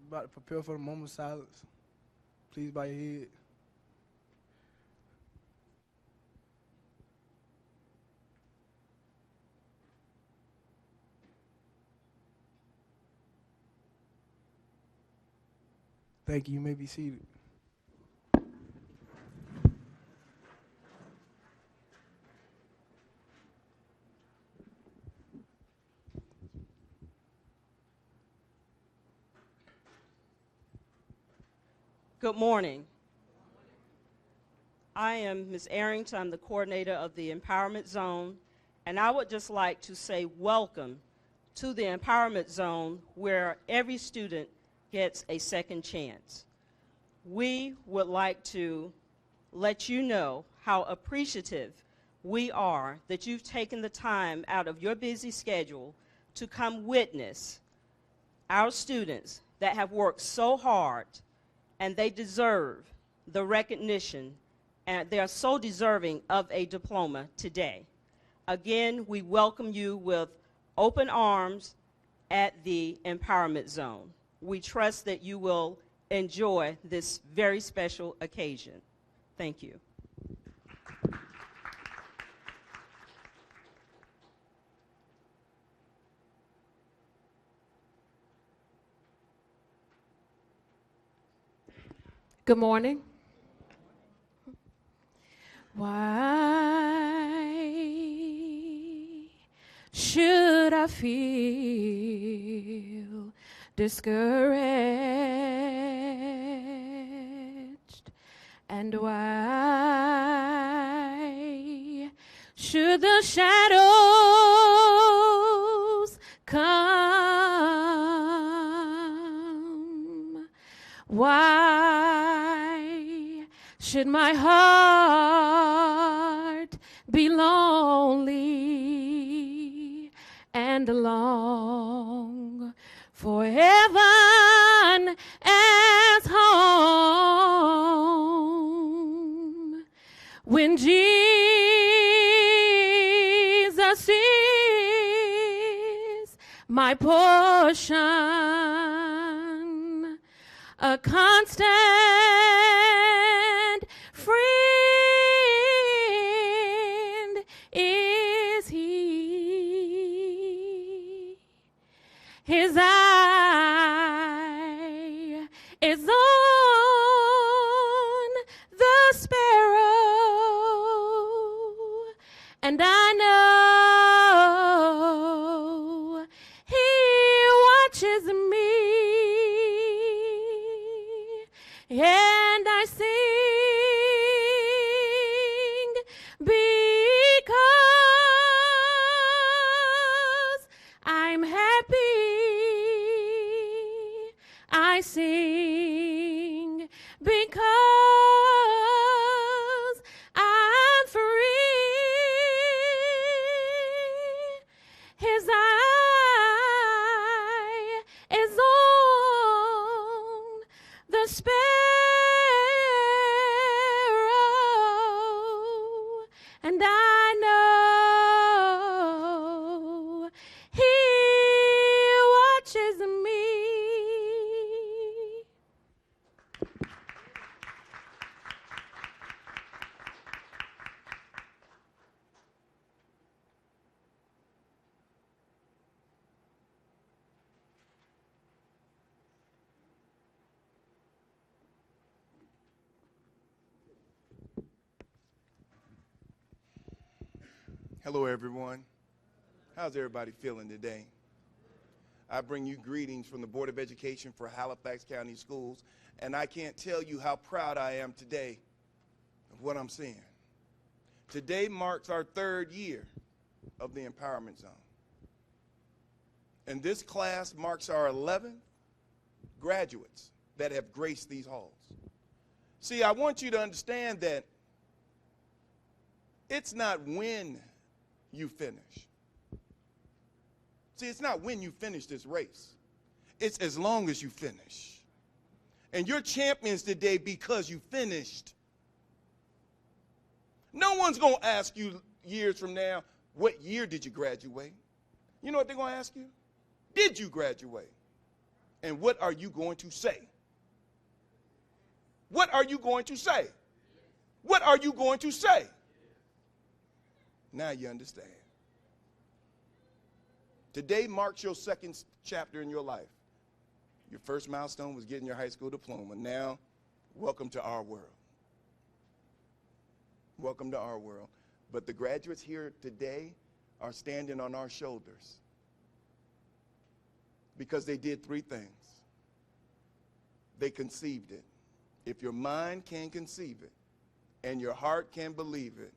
About to prepare for the moment of silence. Please bow your head. Thank you. You may be seated. Good morning. I am Ms. Arrington. I'm the coordinator of the Empowerment Zone, and I would just like to say welcome to the Empowerment Zone, where every student gets a second chance. We would like to let you know how appreciative we are that you've taken the time out of your busy schedule to come witness our students that have worked so hard, and they deserve the recognition, and they are so deserving of a diploma today. Again, we welcome you with open arms at the Empowerment Zone. We trust that you will enjoy this very special occasion. Thank you. Good morning. Why should I feel discouraged? And why should the shadows come? Why should my heart be lonely and long for heaven as home, when Jesus is my portion, a constant friend is he. His eye is on the sparrow, and I know he watches me. And I sing because I'm happy. I sing because I'm free. His eye is on the sparrow, and I know he watches me. Hello, everyone. How's everybody feeling today? I bring you greetings from the Board of Education for Halifax County Schools, and I can't tell you how proud I am today of what I'm seeing. Today marks our 3rd year of the Empowerment Zone. And this class marks our 11th graduates that have graced these halls. See, I want you to understand that it's not when you finish. See, it's not when you finish this race. It's as long as you finish. And you're champions today because you finished. No one's going to ask you years from now, what year did you graduate? You know what they're going to ask you? Did you graduate? And what are you going to say? What are you going to say? What are you going to say? Now you understand. Today marks your second chapter in your life. Your first milestone was getting your high school diploma. Now, welcome to our world. Welcome to our world. But the graduates here today are standing on our shoulders because they did three things. They conceived it. If your mind can conceive it and your heart can believe it,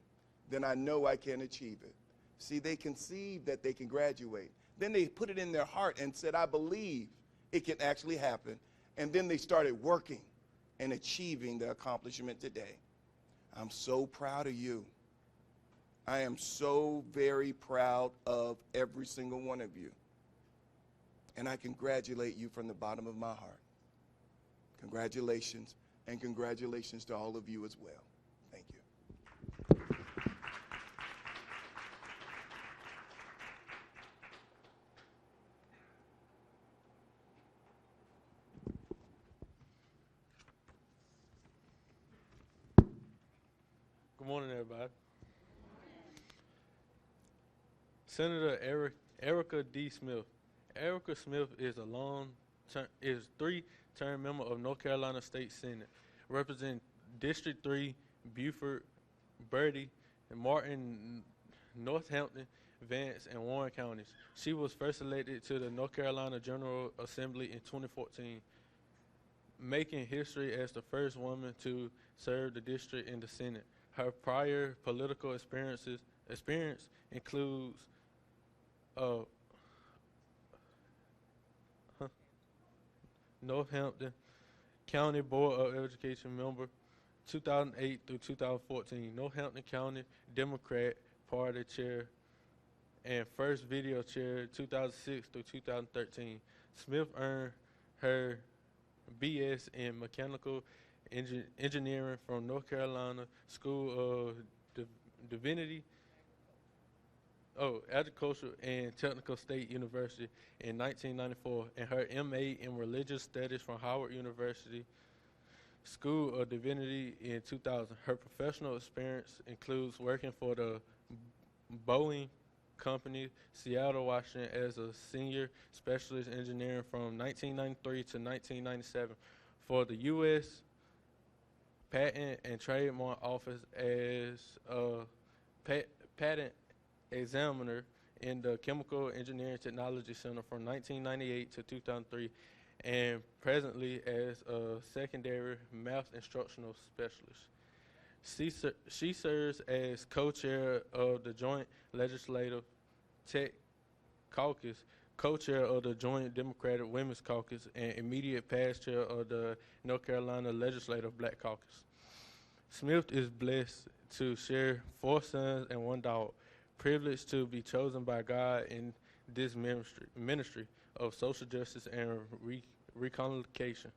then I know I can achieve it. See, they conceived that they can graduate. Then they put it in their heart and said, I believe it can actually happen. And then they started working and achieving the accomplishment today. I'm so proud of you. I am so very proud of every single one of you. And I congratulate you from the bottom of my heart. Congratulations, and congratulations to all of you as well. Thank you. Good morning, everybody. Senator Erica D. Smith. Erica Smith is three-term member of North Carolina State Senate, representing District 3, Beaufort, Bertie, and Martin, Northampton, Vance, and Warren counties. She was first elected to the North Carolina General Assembly in 2014, making history as the first woman to serve the district in the Senate. Her prior political experience includes Northampton County Board of Education member, 2008 through 2014, Northampton County Democrat Party chair, and first video chair, 2006 through 2013. Smith earned her BS in Mechanical Engineering from North Carolina School of Divinity, Agricultural and Technical State University in 1994, and her MA in Religious Studies from Howard University School of Divinity in 2000. Her professional experience includes working for the Boeing Company, Seattle, Washington, as a senior specialist engineer from 1993 to 1997, for the U.S. Patent and Trademark Office as a patent examiner in the Chemical Engineering Technology Center from 1998 to 2003, and presently as a secondary math instructional specialist. She serves as co-chair of the Joint Legislative Tech Caucus, co-chair of the Joint Democratic Women's Caucus, and immediate past chair of the North Carolina Legislative Black Caucus. Smith is blessed to share 4 sons and 1 daughter, privileged to be chosen by God in this ministry of social justice and reconciliation.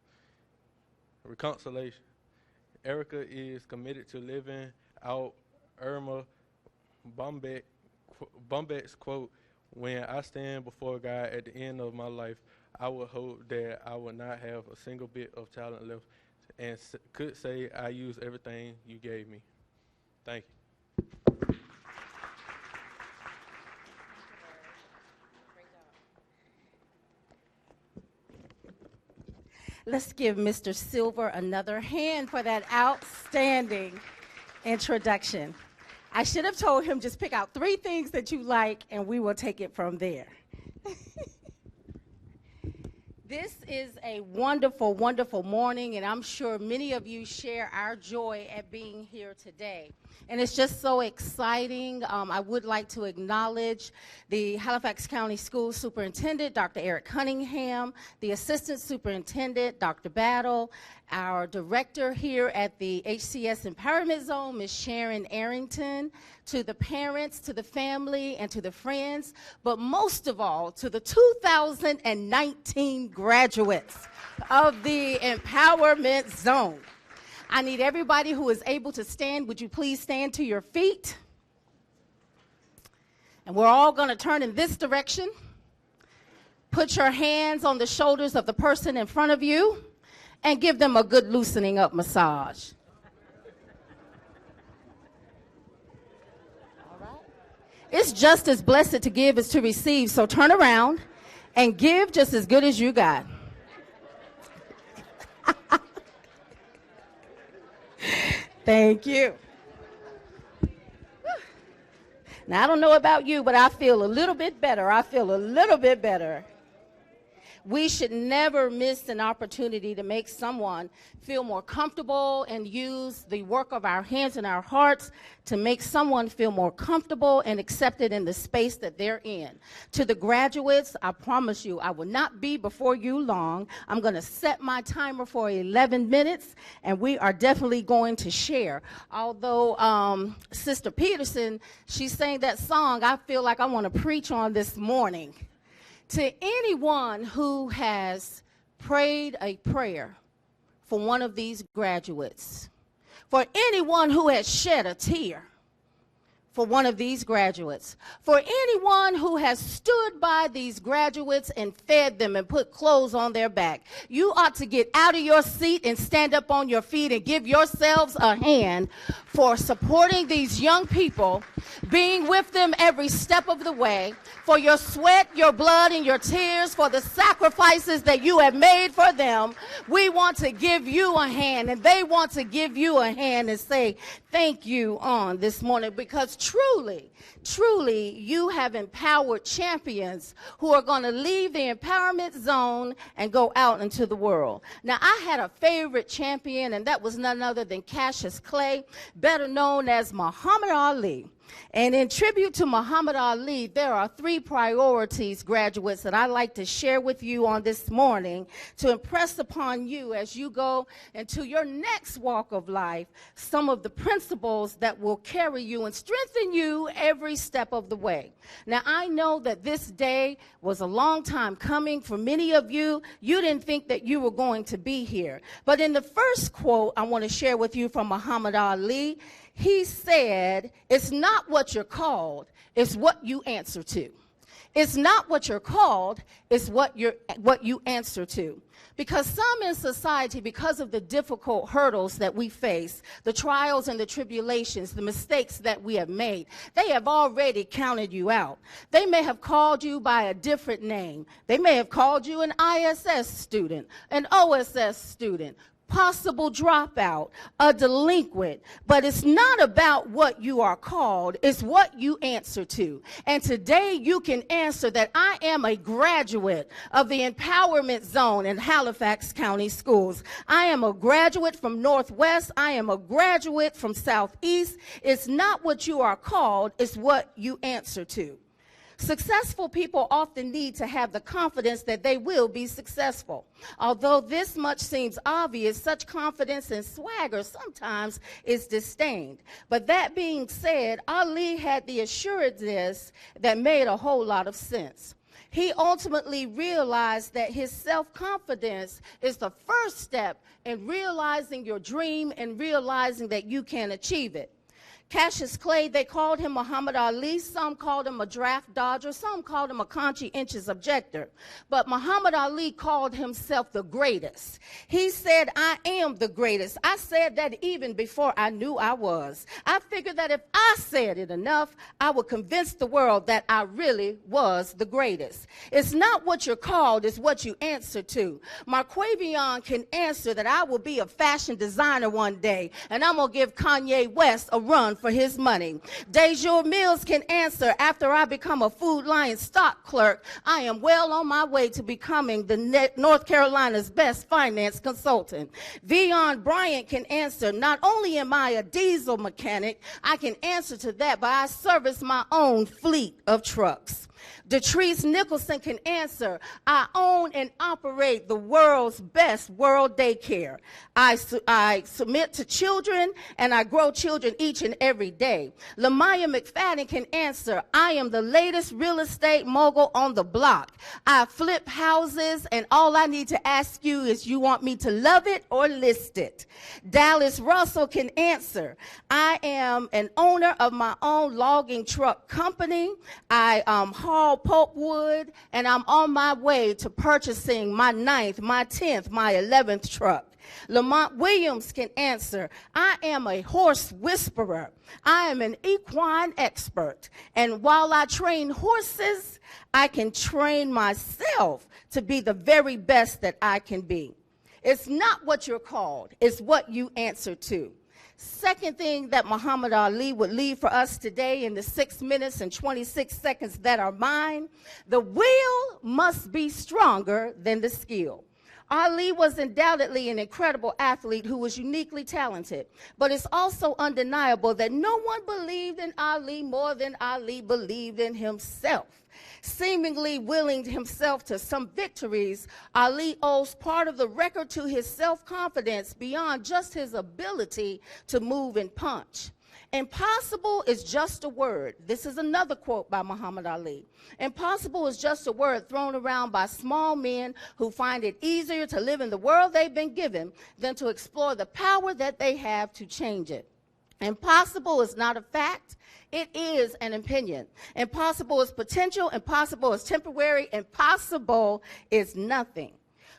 Erica is committed to living out Irma Bombeck's quote, "When I stand before God at the end of my life, I would hope that I would not have a single bit of talent left, and could say I use everything you gave me." Thank you. Let's give Mr. Silver another hand for that outstanding introduction. I should have told him just pick out 3 things that you like, and we will take it from there. This is a wonderful, wonderful morning, and I'm sure many of you share our joy at being here today. And it's just so exciting. I would like to acknowledge the Halifax County School Superintendent, Dr. Eric Cunningham, the Assistant Superintendent, Dr. Battle, our director here at the HCS Empowerment Zone, Ms. Sharon Arrington, to the parents, to the family, and to the friends, but most of all, to the 2019 graduates of the Empowerment Zone. I need everybody who is able to stand. Would you please stand to your feet? And we're all going to turn in this direction. Put your hands on the shoulders of the person in front of you and give them a good loosening up massage. All right. It's just as blessed to give as to receive, so turn around and give just as good as you got. Thank you. Now, I don't know about you, but I feel a little bit better. I feel a little bit better. We should never miss an opportunity to make someone feel more comfortable and use the work of our hands and our hearts to make someone feel more comfortable and accepted in the space that they're in. To the graduates, I promise you, I will not be before you long. I'm going to set my timer for 11 minutes, and we are definitely going to share. Although Sister Peterson, she sang that song, I feel like I want to preach on this morning. To anyone who has prayed a prayer for one of these graduates, for anyone who has shed a tear for one of these graduates, for anyone who has stood by these graduates and fed them and put clothes on their back, you ought to get out of your seat and stand up on your feet and give yourselves a hand for supporting these young people, being with them every step of the way, for your sweat, your blood, and your tears, for the sacrifices that you have made for them. We want to give you a hand, and they want to give you a hand and say thank you on this morning, because truly, you have empowered champions who are going to leave the empowerment zone and go out into the world. Now, I had a favorite champion, and that was none other than Cassius Clay, better known as Muhammad Ali. And in tribute to Muhammad Ali, there are 3 priorities, graduates, that I'd like to share with you on this morning to impress upon you as you go into your next walk of life, some of the principles that will carry you and strengthen you every step of the way. Now, I know that this day was a long time coming. For many of you, you didn't think that you were going to be here. But in the first quote I want to share with you from Muhammad Ali, he said, it's not what you're called, it's what you answer to. It's not what you're called, it's what you answer to. Because some in society, because of the difficult hurdles that we face, the trials and the tribulations, the mistakes that we have made, they have already counted you out. They may have called you by a different name. They may have called you an ISS student, an OSS student, possible dropout, a delinquent. But it's not about what you are called, it's what you answer to. And today you can answer that I am a graduate of the Empowerment Zone in Halifax County Schools. I am a graduate from Northwest. I am a graduate from Southeast. It's not what you are called, it's what you answer to. Successful people often need to have the confidence that they will be successful. Although this much seems obvious, such confidence and swagger sometimes is disdained. But that being said, Ali had the assurances that made a whole lot of sense. He ultimately realized that his self-confidence is the first step in realizing your dream and realizing that you can achieve it. Cassius Clay, they called him Muhammad Ali. Some called him a draft dodger. Some called him a conscientious objector. But Muhammad Ali called himself the greatest. He said, I am the greatest. I said that even before I knew I was. I figured that if I said it enough, I would convince the world that I really was the greatest. It's not what you're called, it's what you answer to. Marquavion can answer that I will be a fashion designer one day, and I'm going to give Kanye West a run for his money. Dejour Mills can answer, after I become a Food Lion stock clerk, I am well on my way to becoming the North Carolina's best finance consultant. Vion Bryant can answer, not only am I a diesel mechanic, I can answer to that, but I service my own fleet of trucks. Detrice Nicholson can answer, I own and operate the world's best world daycare. I submit to children and I grow children each and every day. Lamaya McFadden can answer, I am the latest real estate mogul on the block. I flip houses and all I need to ask you is you want me to love it or list it. Dallas Russell can answer, I am an owner of my own logging truck company. I haul pulpwood, and I'm on my way to purchasing my 9th, my 10th, my 11th truck. Lamont Williams can answer, I am a horse whisperer. I am an equine expert. And while I train horses, I can train myself to be the very best that I can be. It's not what you're called, it's what you answer to. Second thing that Muhammad Ali would leave for us today in the 6 minutes and 26 seconds that are mine, the will must be stronger than the skill. Ali was undoubtedly an incredible athlete who was uniquely talented, but it's also undeniable that no one believed in Ali more than Ali believed in himself. Seemingly willing himself to some victories, Ali owes part of the record to his self-confidence beyond just his ability to move and punch. Impossible is just a word. This is another quote by Muhammad Ali. Impossible is just a word thrown around by small men who find it easier to live in the world they've been given than to explore the power that they have to change it. Impossible is not a fact. It is an opinion. Impossible is potential. Impossible is temporary. Impossible is nothing.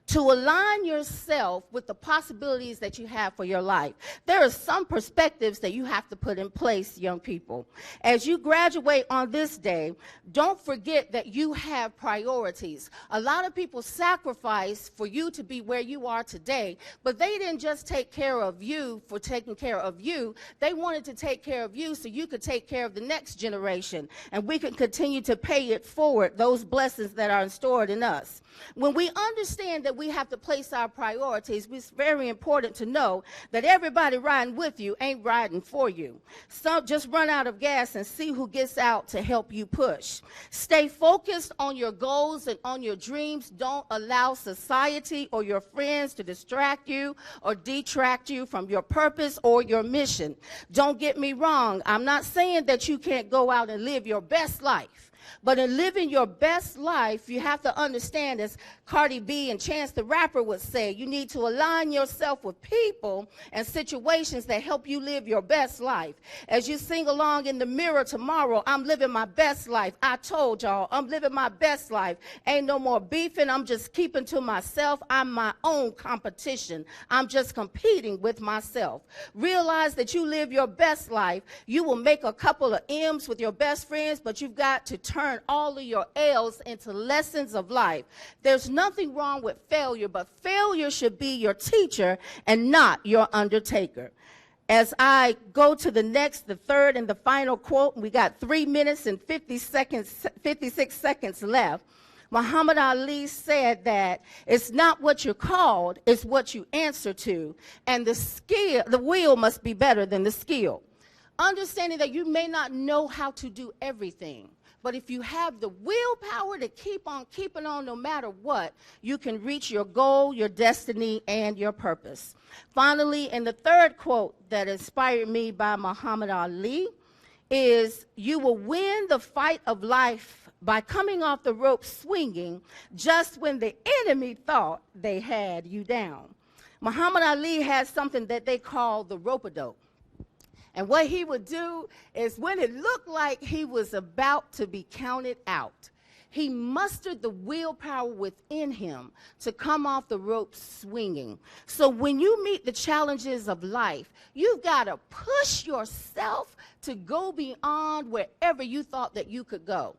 To align yourself with the possibilities that you have for your life, there are some perspectives that you have to put in place, young people. As you graduate on this day, don't forget that you have priorities. A lot of people sacrifice for you to be where you are today, but they didn't just take care of you for taking care of you. They wanted to take care of you so you could take care of the next generation, and we can continue to pay it forward, those blessings that are stored in us. When we understand that we have to place our priorities, it's very important to know that everybody riding with you ain't riding for you. So just run out of gas and see who gets out to help you push. Stay focused on your goals and on your dreams. Don't allow society or your friends to distract you or detract you from your purpose or your mission. Don't get me wrong. I'm not saying that you can't go out and live your best life. But in living your best life, you have to understand, as Cardi B and Chance the Rapper would say, you need to align yourself with people and situations that help you live your best life. As you sing along in the mirror tomorrow, I'm living my best life. I told y'all, I'm living my best life. Ain't no more beefing. I'm just keeping to myself. I'm my own competition. I'm just competing with myself. Realize that you live your best life. You will make a couple of M's with your best friends, but you've got to turn all of your L's into lessons of life. There's nothing wrong with failure, but failure should be your teacher and not your undertaker. As I go to the third and the final quote, we got 3 minutes and 56 seconds left. Muhammad Ali said that it's not what you're called, it's what you answer to, and the will must be better than the skill. Understanding that you may not know how to do everything, but if you have the willpower to keep on keeping on no matter what, you can reach your goal, your destiny, and your purpose. Finally, and the third quote that inspired me by Muhammad Ali is, you will win the fight of life by coming off the rope swinging just when the enemy thought they had you down. Muhammad Ali has something that they call the rope-a-dope. And what he would do is, when it looked like he was about to be counted out, he mustered the willpower within him to come off the rope swinging. So when you meet the challenges of life, you've got to push yourself to go beyond wherever you thought that you could go.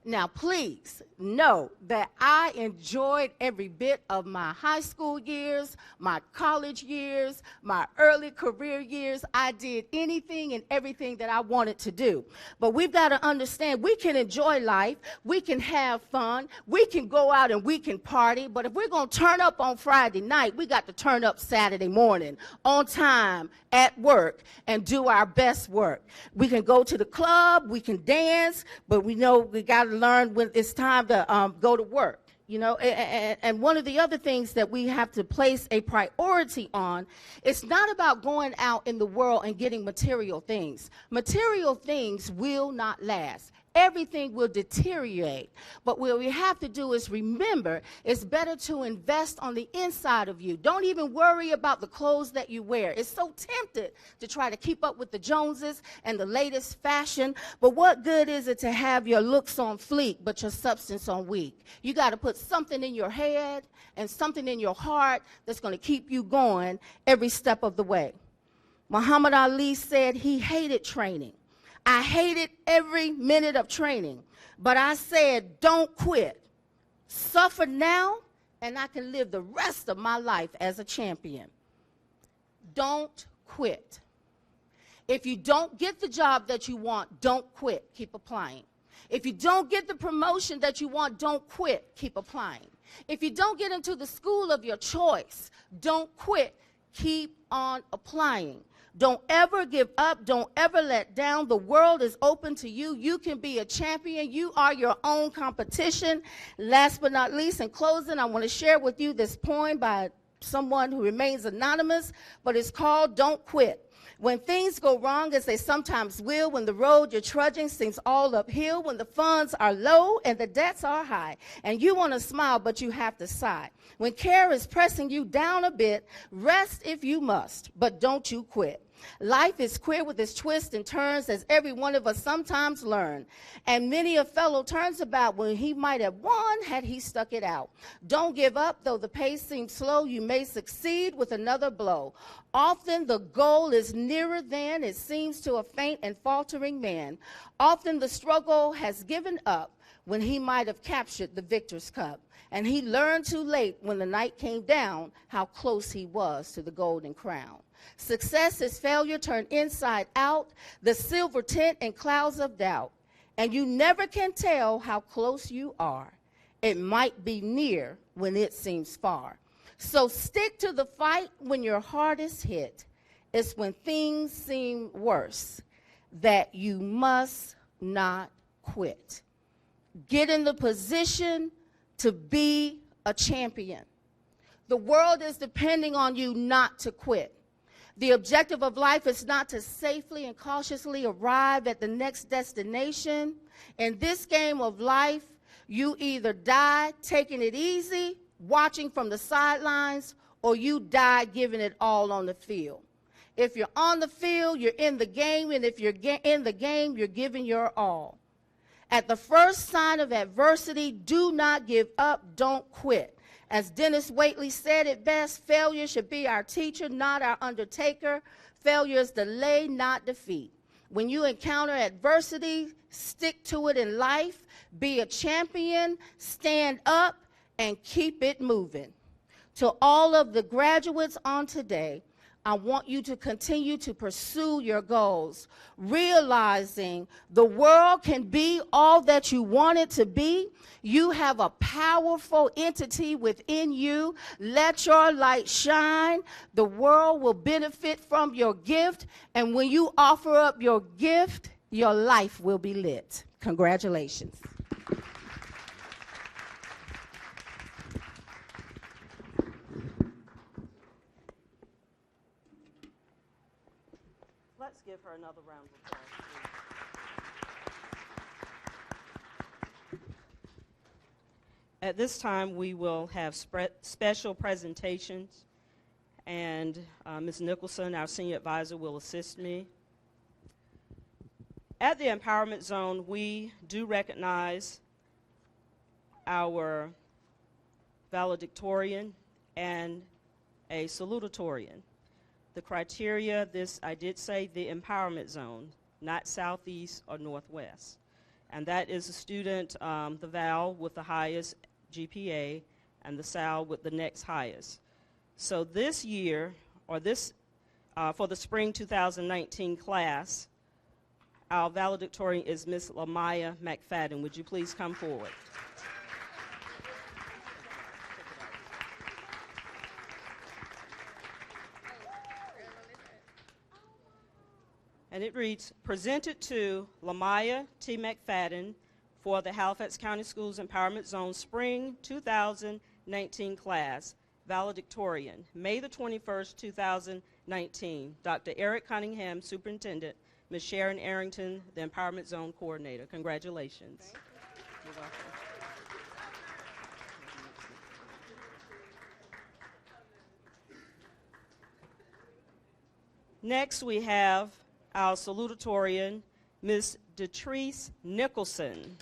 Now, please know that I enjoyed every bit of my high school years, my college years, my early career years. I did anything and everything that I wanted to do. But we've got to understand, we can enjoy life, we can have fun, we can go out and we can party, but if we're going to turn up on Friday night, we got to turn up Saturday morning, on time, at work, and do our best work. We can go to the club, we can dance, but we know we got to learn when it's time to go to work. You know, and one of the other things that we have to place a priority on, it's not about going out in the world and getting material things. Material things will not last. everything will deteriorate. But what we have to do is remember, it's better to invest on the inside of you. Don't even worry about the clothes that you wear. It's so tempted to try to keep up with the Joneses and the latest fashion, but what good is it to have your looks on fleek but your substance on weak? You got to put something in your head and something in your heart that's going to keep you going every step of the way. Muhammad Ali said he hated training. I hated every minute of training, but I said, don't quit. Suffer now, and I can live the rest of my life as a champion. Don't quit. If you don't get the job that you want, don't quit. Keep applying. If you don't get the promotion that you want, don't quit. Keep applying. If you don't get into the school of your choice, don't quit. Keep on applying. Don't ever give up. Don't ever let down. The world is open to you. You can be a champion. You are your own competition. Last but not least, in closing, I want to share with you this poem by someone who remains anonymous, but it's called Don't Quit. When things go wrong, as they sometimes will, when the road you're trudging seems all uphill, when the funds are low and the debts are high, and you want to smile, but you have to sigh. When care is pressing you down a bit, rest if you must, but don't you quit. Life is queer with its twists and turns, as every one of us sometimes learn. And many a fellow turns about when he might have won had he stuck it out. Don't give up, though the pace seems slow. You may succeed with another blow. Often the goal is nearer than it seems to a faint and faltering man. Often the struggle has given up when he might have captured the victor's cup. And he learned too late when the night came down how close he was to the golden crown. Success is failure turned inside out, the silver tint and clouds of doubt. And you never can tell how close you are. It might be near when it seems far. So stick to the fight when your heart is hit. It's when things seem worse that you must not quit. Get in the position to be a champion. The world is depending on you not to quit. The objective of life is not to safely and cautiously arrive at the next destination. In this game of life, you either die taking it easy, watching from the sidelines, or you die giving it all on the field. If you're on the field, you're in the game, and if you're in the game, you're giving your all. At the first sign of adversity, do not give up, don't quit. As Dennis Waitley said it best, failure should be our teacher, not our undertaker. Failure is delay, not defeat. When you encounter adversity, stick to it in life. Be a champion, stand up, and keep it moving. To all of the graduates on today, I want you to continue to pursue your goals, realizing the world can be all that you want it to be. You have a powerful entity within you. Let your light shine. The world will benefit from your gift. And when you offer up your gift, your life will be lit. Congratulations. Let's give her another round of applause, please. At this time, we will have special presentations, and Ms. Nicholson, our senior advisor, will assist me. At the Empowerment Zone, we do recognize our valedictorian and a salutatorian. The criteria, I did say the Empowerment Zone, not Southeast or Northwest. And that is a student, the Val with the highest GPA and the Sal with the next highest. So this year, or for the spring 2019 class, our valedictorian is Miss Lamaya McFadden. Would you please come forward? And it reads, presented to Lamaya T. McFadden for the Halifax County Schools Empowerment Zone Spring 2019 class, valedictorian, May the 21st, 2019, Dr. Eric Cunningham, Superintendent, Ms. Sharon Arrington, the Empowerment Zone Coordinator. Congratulations. You're welcome. Next, we have our salutatorian, Ms. Detrice Nicholson.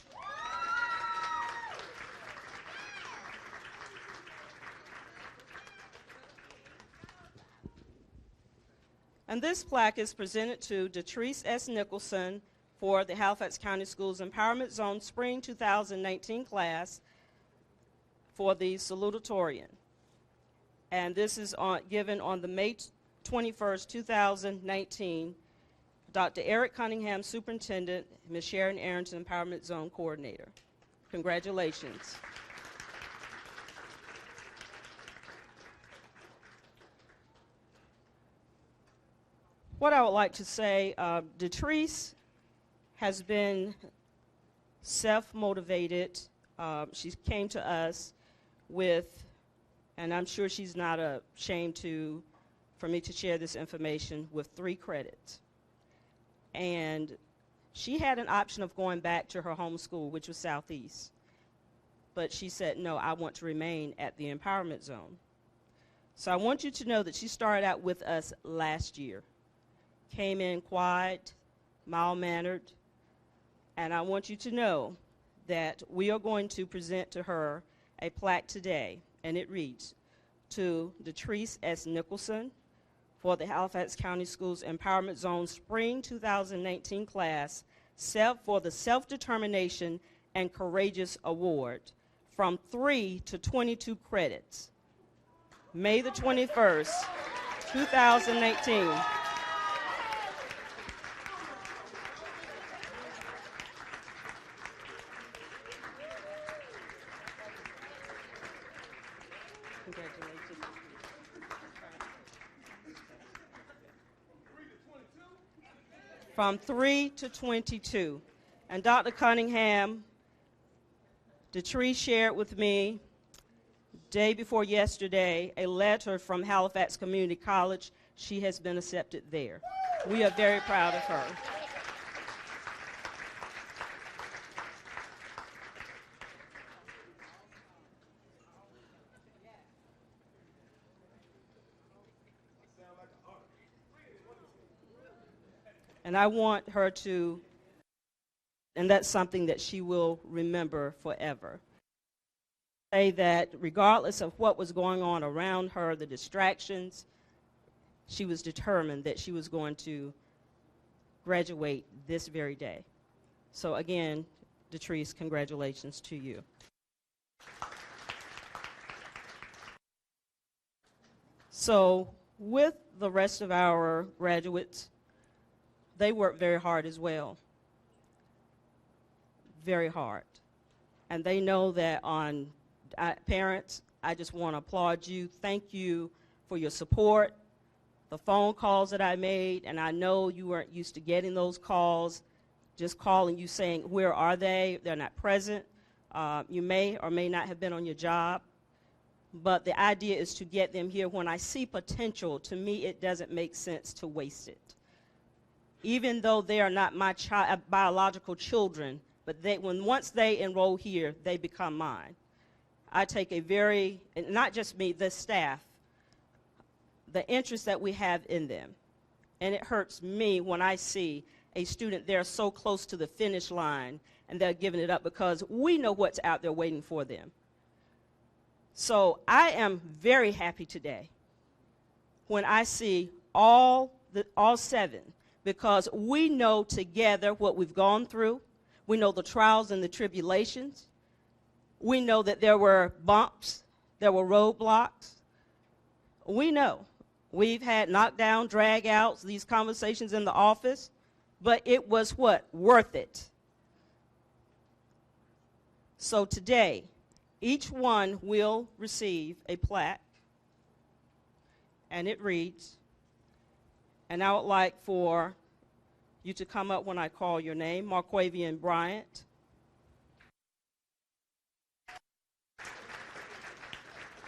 And this plaque is presented to Detrice S. Nicholson for the Halifax County Schools Empowerment Zone Spring 2019 class for the salutatorian. And this is given on the May 21st, 2019. Dr. Eric Cunningham, Superintendent, Ms. Sharon Arrington, Empowerment Zone Coordinator. Congratulations. What I would like to say, Detrice has been self-motivated. She came to us with, and I'm sure she's not ashamed for me to share this information, with 3 credits. And she had an option of going back to her home school, which was Southeast. But she said, no, I want to remain at the Empowerment Zone. So I want you to know that she started out with us last year. Came in quiet, mild-mannered, and I want you to know that we are going to present to her a plaque today, and it reads, to Detrice S. Nicholson for the Halifax County Schools Empowerment Zone Spring 2019 class for the Self-Determination and Courageous Award from 3 to 22 credits. May the 21st, 2019. Congratulations. From 3 to 22. And Dr. Cunningham, Detrice shared with me day before yesterday a letter from Halifax Community College. She has been accepted there. We are very proud of her. And I want her to, and that's something that she will remember forever. Say that regardless of what was going on around her, the distractions, she was determined that she was going to graduate this very day. So again, Detrice, congratulations to you. So with the rest of our graduates, they work very hard as well. Very hard. And they know that parents, I just want to applaud you. Thank you for your support, the phone calls that I made, and I know you weren't used to getting those calls, just calling you saying, where are they? They're not present. You may or may not have been on your job, but the idea is to get them here. When I see potential, to me it doesn't make sense to waste it. Even though they are not my biological children, but once they enroll here, they become mine. I take not just me, the staff, the interest that we have in them. And it hurts me when I see a student there so close to the finish line and they're giving it up, because we know what's out there waiting for them. So I am very happy today when I see all 7, because we know together what we've gone through. We know the trials and the tribulations. We know that there were bumps, there were roadblocks. We know we've had knockdown, drag outs, these conversations in the office, but it was what? Worth it. So today, each one will receive a plaque, and it reads, and I would like for you to come up when I call your name. Marquavian Bryant.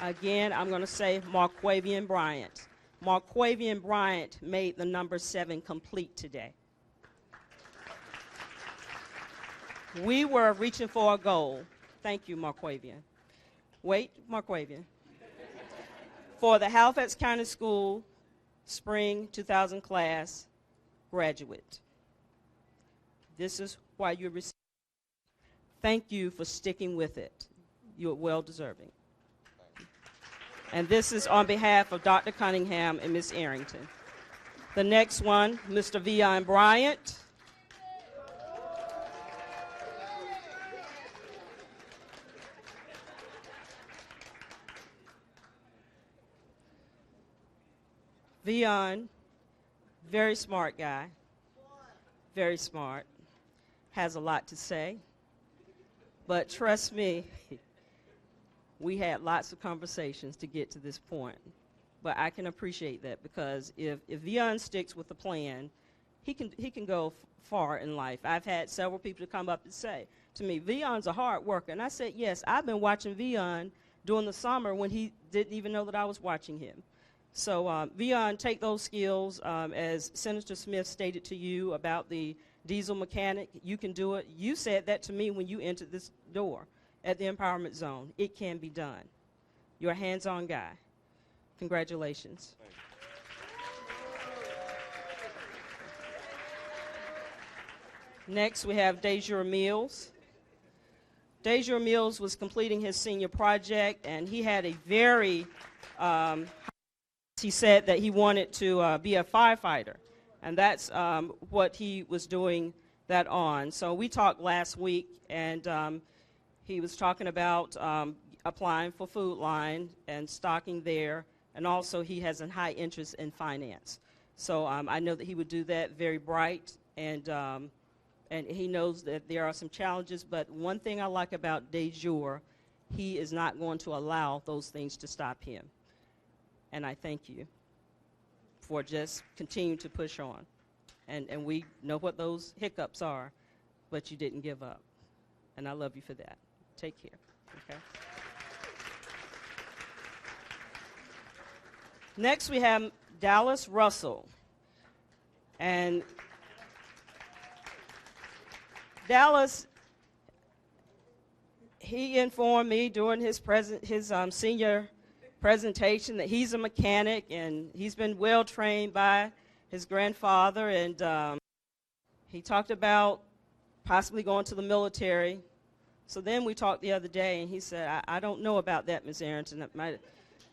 Again, I'm going to say Marquavian Bryant. Marquavian Bryant made the number 7 complete today. We were reaching for a goal. Thank you, Marquavian. Wait, Marquavian. For the Halifax County School Spring 2000 class graduate. This is why you're receiving. Thank you for sticking with it. You're well deserving. And this is on behalf of Dr. Cunningham and Ms. Arrington. The next one, Mr. Vion Bryant. Vion, very smart guy, very smart, has a lot to say, but trust me, we had lots of conversations to get to this point. But I can appreciate that, because if Vion sticks with the plan, he can go far in life. I've had several people to come up and say to me, Vion's a hard worker. And I said, yes, I've been watching Vion during the summer when he didn't even know that I was watching him. So Vion, take those skills, as Senator Smith stated to you about the diesel mechanic, you can do it. You said that to me when you entered this door at the Empowerment Zone. It can be done. You're a hands-on guy. Congratulations. Next, we have Dejure Mills. Dejure Mills was completing his senior project, and he had a very, he said that he wanted to be a firefighter, and that's what he was doing that on. So we talked last week, and he was talking about applying for Food Line and stocking there, and also he has a high interest in finance. So I know that he would do that, very bright, and he knows that there are some challenges, but one thing I like about Dejure, he is not going to allow those things to stop him. And I thank you for just continuing to push on. And we know what those hiccups are, but you didn't give up. And I love you for that. Take care, okay? Next, we have Dallas Russell. And Dallas, he informed me during his senior presentation that he's a mechanic and he's been well trained by his grandfather, and he talked about possibly going to the military. So then we talked the other day, and he said, I don't know about that, Ms. Arrington.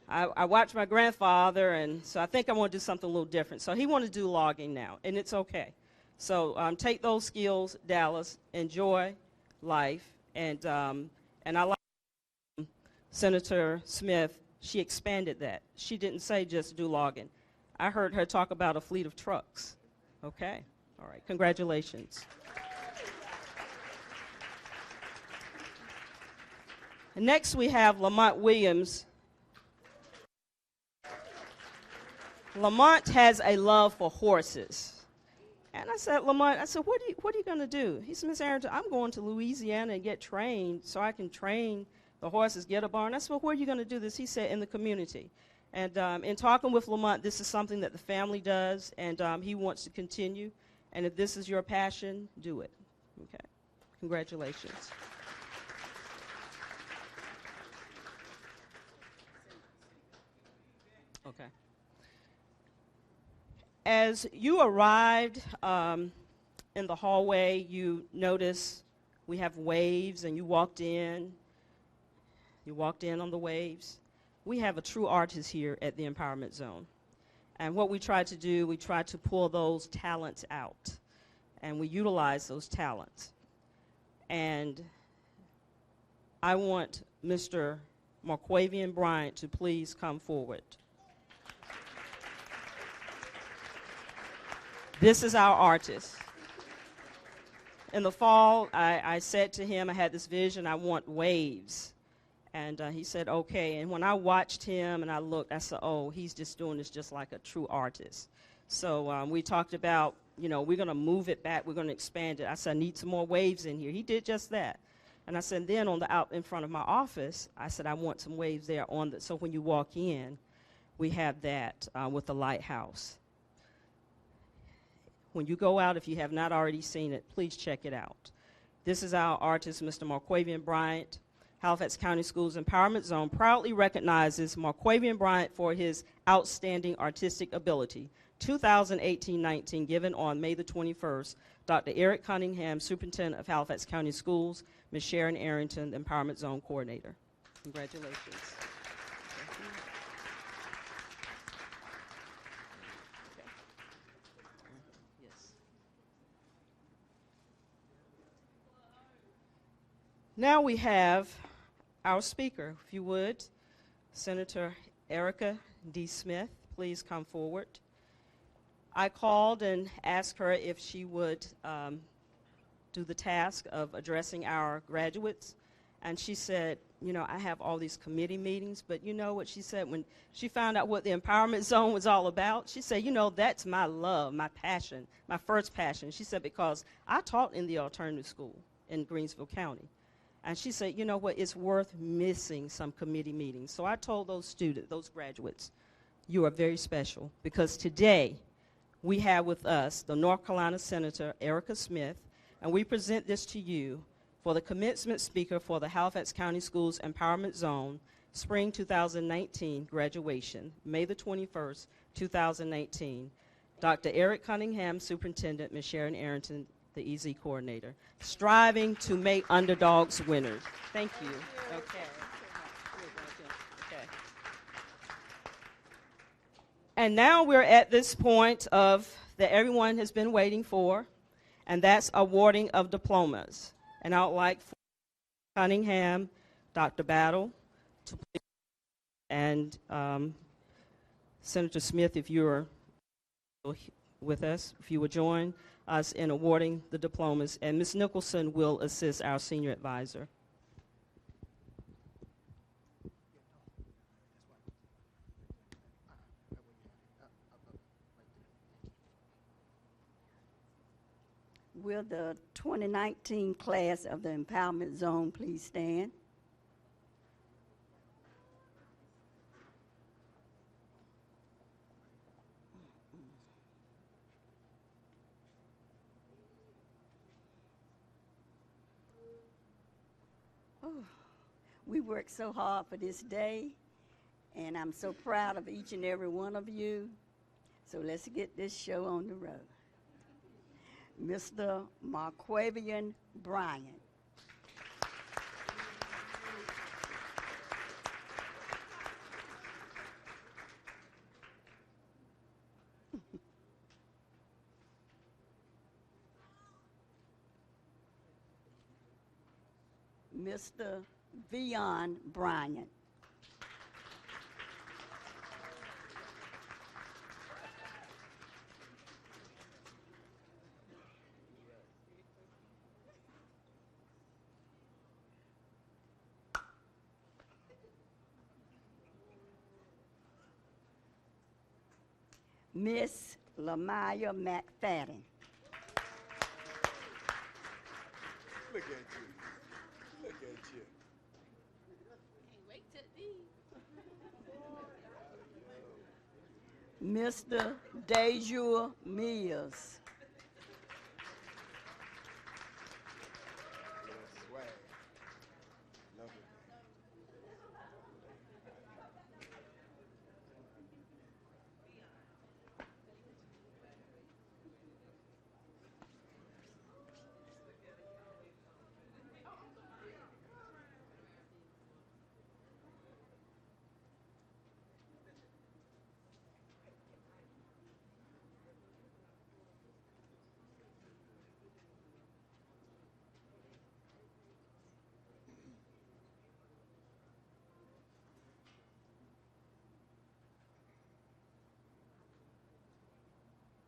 I watched my grandfather, and so I think I want to do something a little different. So he wanted to do logging now, and it's okay. So take those skills, Dallas, enjoy life, and I like Senator Smith. She expanded that. She didn't say just do logging. I heard her talk about a fleet of trucks. Okay, all right, congratulations. And next we have Lamont Williams. Lamont has a love for horses. And I said, Lamont, what are you going to do? He said, Ms. Arrington, I'm going to Louisiana and get trained so I can train the horses, get a barn. I said, well, where are you going to do this? He said, in the community. And in talking with Lamont, this is something that the family does, and he wants to continue. And if this is your passion, do it. Okay. Congratulations. Okay. As you arrived in the hallway, you notice we have waves, and you walked in. You walked in on the waves. We have a true artist here at the Empowerment Zone. And what we try to do, we try to pull those talents out, and we utilize those talents. And I want Mr. Marquavian Bryant to please come forward. This is our artist. In the fall, I said to him, I had this vision, I want waves. And he said, okay. And when I watched him and I looked, I said, oh, he's just doing this just like a true artist. So we talked about, we're going to move it back. We're going to expand it. I said, I need some more waves in here. He did just that. And I said, then out in front of my office, I said, I want some waves there so when you walk in, we have that with the lighthouse. When you go out, if you have not already seen it, please check it out. This is our artist, Mr. Marquavian Bryant. Halifax County Schools Empowerment Zone proudly recognizes Marquavian Bryant for his outstanding artistic ability. 2018-19, given on May the 21st, Dr. Eric Cunningham, Superintendent of Halifax County Schools, Ms. Sharon Arrington, the Empowerment Zone Coordinator. Congratulations. Yes. Now we have our speaker, if you would. Senator Erica D. Smith, please come forward. I called and asked her if she would do the task of addressing our graduates, and she said, you know, I have all these committee meetings, but you know what she said when she found out what the Empowerment Zone was all about? She said, you know, that's my love, my passion, my first passion. She said, because I taught in the alternative school in Greensville County. And she said, you know what, it's worth missing some committee meetings. So I told those students, those graduates, you are very special, because today we have with us the North Carolina Senator Erica Smith, and we present this to you for the commencement speaker for the Halifax County Schools Empowerment Zone Spring 2019 graduation, May the 21st, 2019. Dr. Eric Cunningham, Superintendent, Ms. Sharon Arrington, the EZ Coordinator, striving to make underdogs winners. Thank you. Okay. Okay. And now we're at this point of that everyone has been waiting for, and that's awarding of diplomas. And I would like for Cunningham, Dr. Battle, to please, and Senator Smith, if you're with us, if you would join us in awarding the diplomas, and Ms. Nicholson will assist our senior advisor. Will the 2019 class of the Empowerment Zone please stand? Oh, we worked so hard for this day, and I'm so proud of each and every one of you. So let's get this show on the road. Mr. Marquavian Bryant. Mr. Vion Bryant. Miss Lamaya McFadden. Look at you. Look at you. Mr. Dejour Mills. Swag. Love it.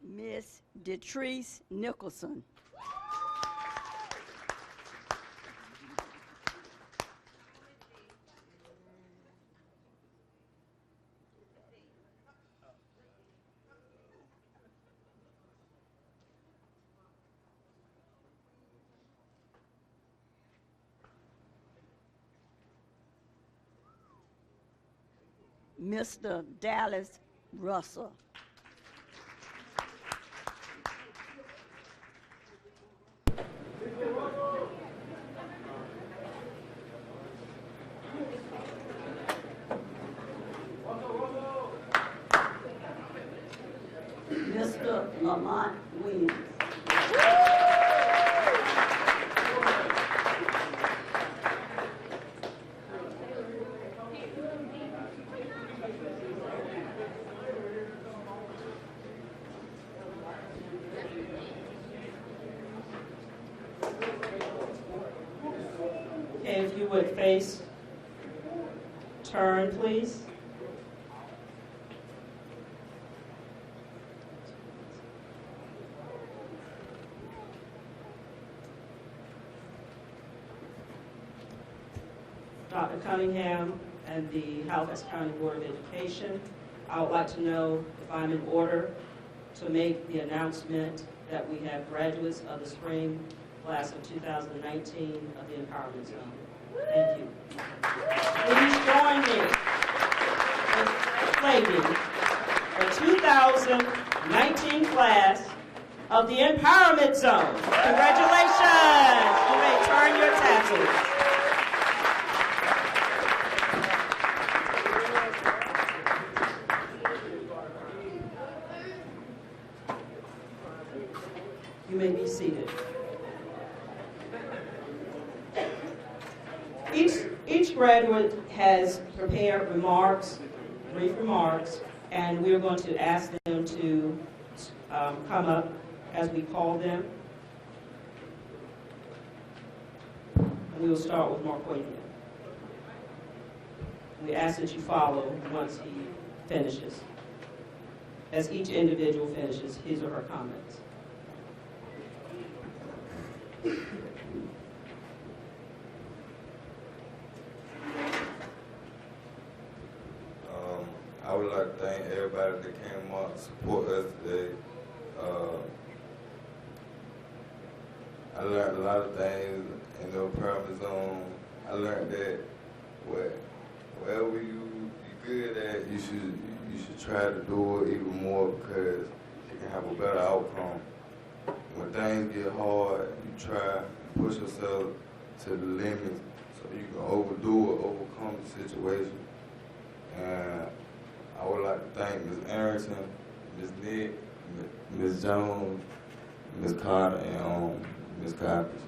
Miss Detrice Nicholson. Mr. Dallas Russell. Mr. Lamont Williams. Okay, if you would face, turn, please. Dr. Cunningham and the Halifax County Board of Education, I would like to know if I'm in order to make the announcement that we have graduates of the spring class of 2019 of the Empowerment Zone. Thank you. Please join me in flagging the 2019 class of the Empowerment Zone. Congratulations! You may turn your tassels. You may be seated. Each graduate has prepared remarks, brief remarks, and we're going to ask them to come up as we call them. We will start with Marquavian. We ask that you follow once he finishes, as each individual finishes his or her comments. I would like to thank everybody that came out to support us today. I learned a lot of things in the Empowerment Zone. I learned that wherever you good at, you should try to do it even more because you can have a better outcome. When things get hard, you try to push yourself to the limit so you can overcome the situation. And I would like to thank Ms. Arrington, Ms. Nick, Ms. Jones, Ms. Carter, and Ms. Coppers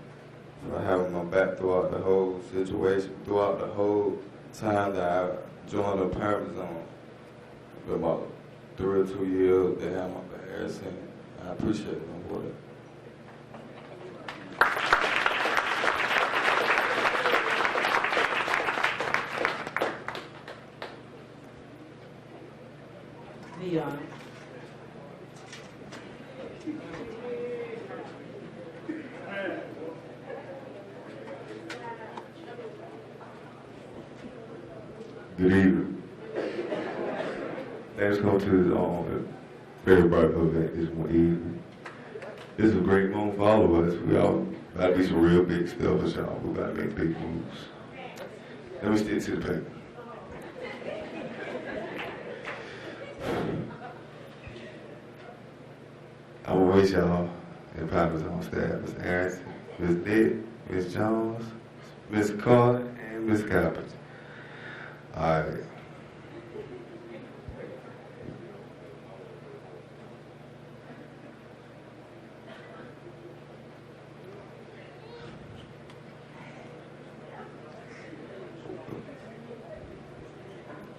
for having my back throughout the whole situation, throughout the whole time that I joined the Empowerment Zone. It's been about 3 or 2 years they had my back ever since. I appreciate them for that. Beyond. Good evening. Let's go to everybody event this one evening. This is a great moment for all of us. We all about to do some real big stuff for y'all. We about to make big moves. Let me stick to the paper. I want to wish y'all and partners on staff, Ms. Harrison, Ms. Nick, Ms. Jones, Ms. Carter, and Ms. Coppers. All right.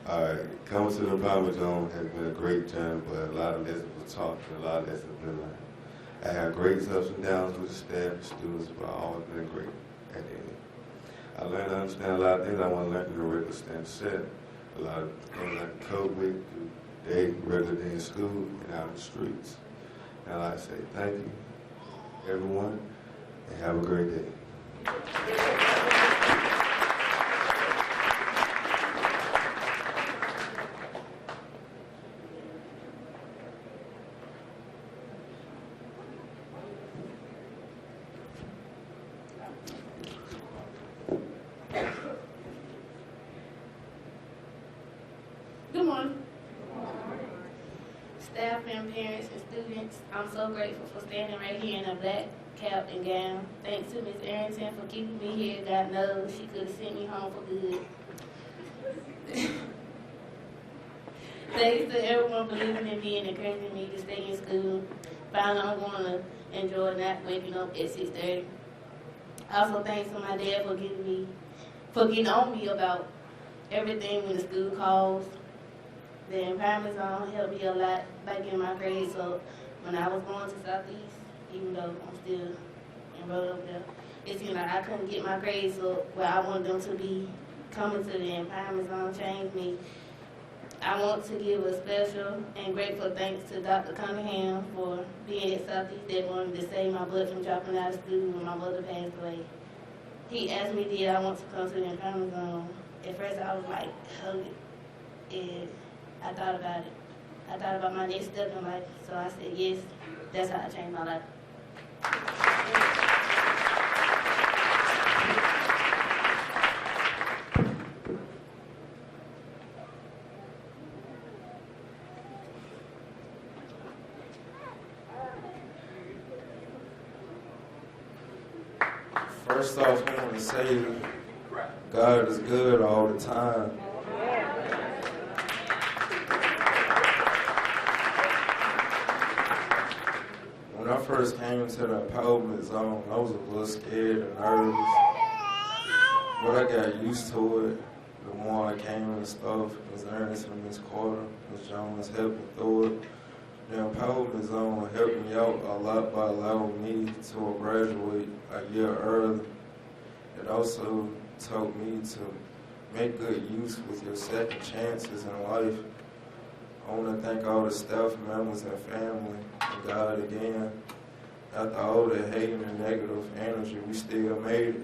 All right, coming to the Empowerment Zone has been a great journey, but a lot of lessons were taught and a lot of lessons been learned. I had great ups and downs with the staff and students, but I've always been great at the end. I learned to understand a lot of things I want to learn in the regular standard set. A lot of things I can cope with through the day, regular day in school, and out in the streets. And I'd like to say thank you, everyone, and have a great day. Good morning. Staff and parents and students, I'm so grateful for standing right here in a black cap and gown. Thanks to Ms. Arrington for keeping me here. God knows she could have sent me home for good. Thanks to everyone believing in me and encouraging me to stay in school. Finally, I'm going to enjoy not waking up at 6:30. Also, thanks to my dad for getting on me about everything when the school calls. The empowerment zone helped me a lot by getting my grades up when I was going to Southeast, even though I'm still enrolled up there. It seemed like I couldn't get my grades up where I wanted them to be. Coming to the empowerment zone changed me. I want to give a special and grateful thanks to Dr. Cunningham for being at Southeast that morning to save my blood from dropping out of school when my mother passed away. He asked me, did I want to come to the empowerment zone? At first I was like, hug it. And I thought about it. I thought about my next step in life, so I said yes. That's how I changed my life. First off, I want to say God is good all the time. When I first came into the empowerment zone, I was a little scared and nervous. But I got used to it. The more I came and stuff, Ms. Ernest and Ms. Carter, Ms. Jones helped me through it. The empowerment zone helped me out a lot by allowing me to graduate a year early. It also taught me to make good use with your second chances in life. I want to thank all the staff members and family and God again. After all the hate and negative energy, we still made it.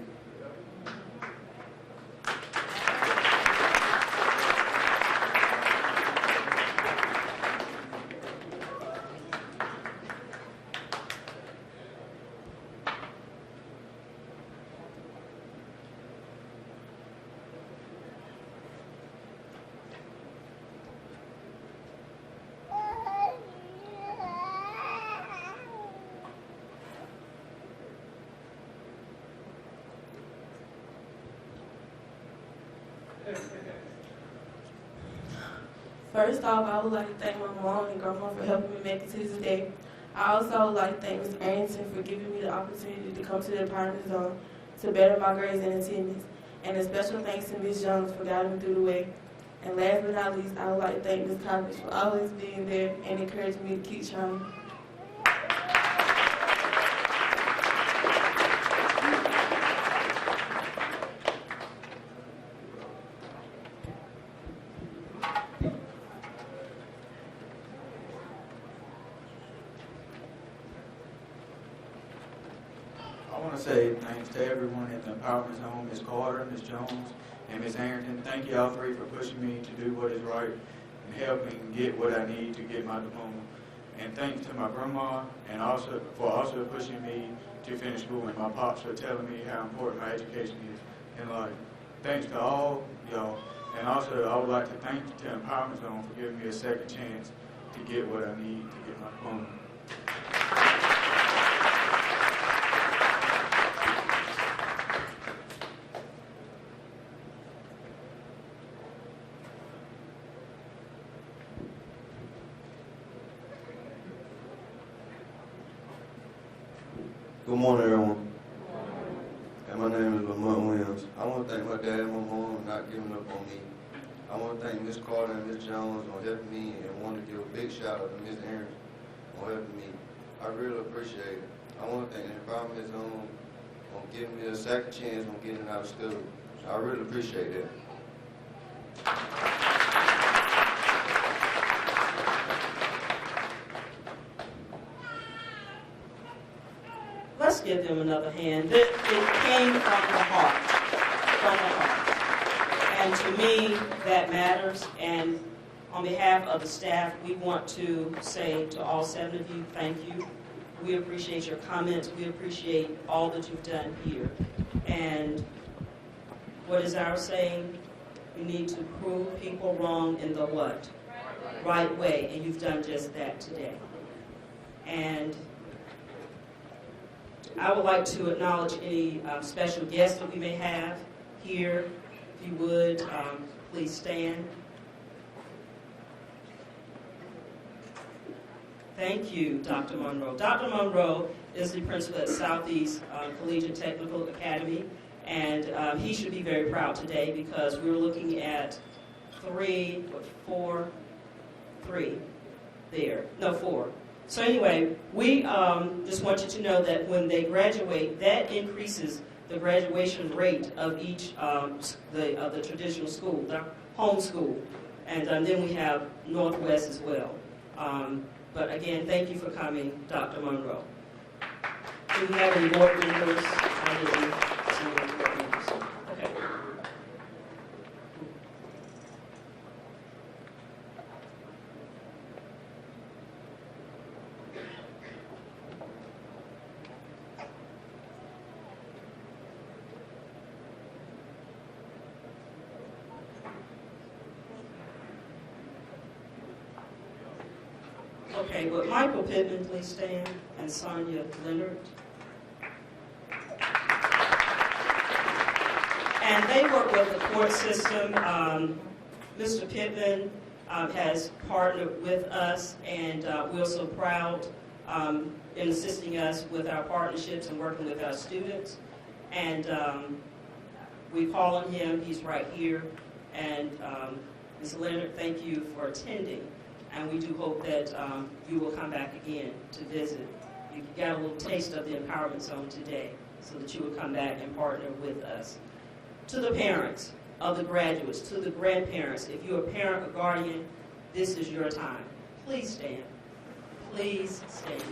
First off, I would like to thank my mom and grandma for helping me make it to this day. I also would like to thank Ms. Arrington for giving me the opportunity to come to the empowerment zone to better my grades and attendance. And a special thanks to Ms. Jones for guiding me through the way. And last but not least, I would like to thank Ms. Coppage for always being there and encouraging me to keep trying. I want to say thanks to everyone in the empowerment zone, Ms. Carter, Ms. Jones, and Ms. Arrington. Thank you all three for pushing me to do what is right and helping get what I need to get my diploma. And thanks to my grandma and also pushing me to finish school, and my pops for telling me how important my education is in life. Thanks to all y'all. And also I would like to thank the empowerment zone for giving me a second chance to get what I need to get my diploma. Good morning, everyone. And my name is Lamont Williams. I want to thank my dad and my mom for not giving up on me. I want to thank Ms. Carter and Ms. Jones for helping me, and want to give a big shout out to Ms. Aaron for helping me. I really appreciate it. I want to thank the environment zone for giving me a second chance on getting out of school. I really appreciate that. Let's give them another hand. It came from the heart, And to me, that matters. And on behalf of the staff, we want to say to all 7 of you, thank you. We appreciate your comments. We appreciate all that you've done here. And what is our saying? We need to prove people wrong in the what? Right way. And you've done just that today. And I would like to acknowledge any special guests that we may have here. If you would, please stand. Thank you, Dr. Monroe. Dr. Monroe is the principal at Southeast Collegiate Technical Academy, and he should be very proud today because we're looking at four there. So anyway, we just want you to know that when they graduate, that increases the graduation rate of each the traditional school, the home school, and then we have Northwest as well. But again, thank you for coming, Dr. Monroe. Do we have any board members? I didn't see any board members. Okay. Okay, would Michael Pittman please stand, and Sonia Leonard? And they work with the court system. Mr. Pittman has partnered with us, and we're so proud in assisting us with our partnerships and working with our students. And we call on him, he's right here. And Ms. Leonard, thank you for attending. And we do hope that you will come back again to visit. You got a little taste of the Empowerment Zone today, so that you will come back and partner with us. To the parents of the graduates, to the grandparents, if you're a parent or guardian, this is your time. Please stand. Please stand.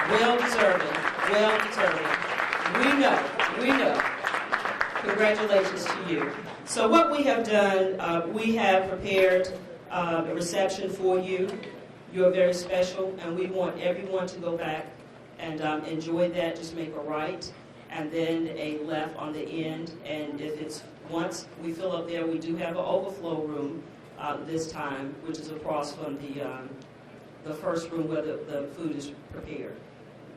Well deserving, well deserving. We know. Congratulations to you. So what we have done, we have prepared a reception for you. You're very special, and we want everyone to go back and enjoy that. Just make a right, and then a left on the end. And if it's once we fill up there, we do have an overflow room this time, which is across from the first room where the food is prepared.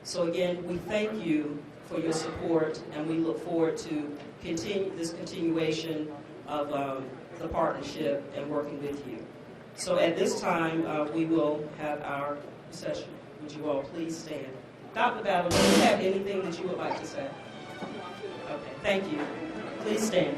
So again, we thank you for your support, and we look forward to this continuation of the partnership and working with you. So at this time, we will have our session. Would you all please stand? Dr. Battle, do you have anything that you would like to say? Okay, thank you. Please stand.